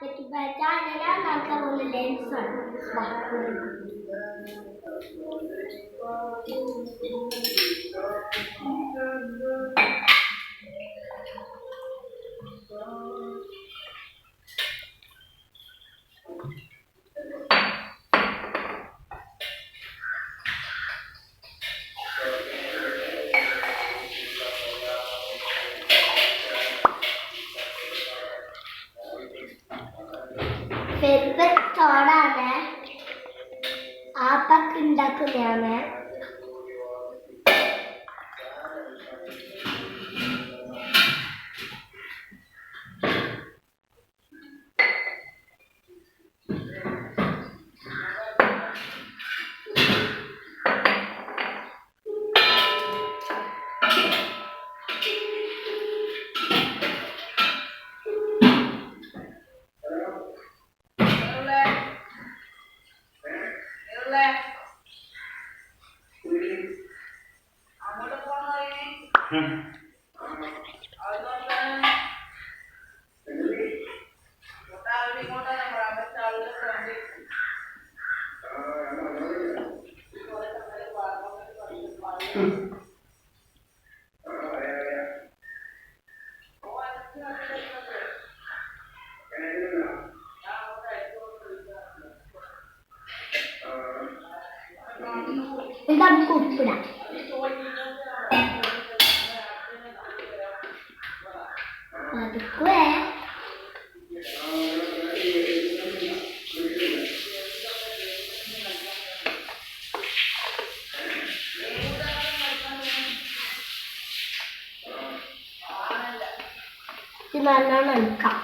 channel നമുക്ക് ഒരു lens ആണ് തോടാണ് ആപ്പക്ക് ഉണ്ടാക്കുന്നതാണ്. നമുക്ക് ഉപ്പിടാം. അതുക്കേ ഇത് നല്ലോണം എടുക്കാം.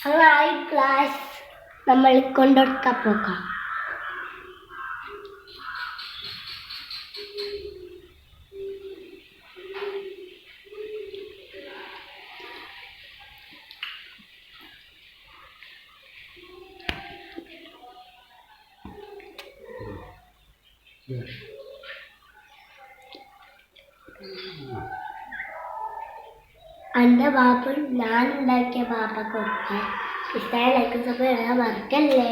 അങ്ങനെ ഈ ഗ്ലാസ് നമ്മൾ കൊണ്ടുകൊടുക്കാൻ പോകാം. എൻ്റെ പാപ്പ ഞാൻ ഉണ്ടാക്കിയ പാപ്പ കൊടുക്കാൻ ഇഷ്ടമായി ലൈക്ക് സബ്സ്ക്രൈബ് ചെയ്യാൻ മറക്കല്ലേ.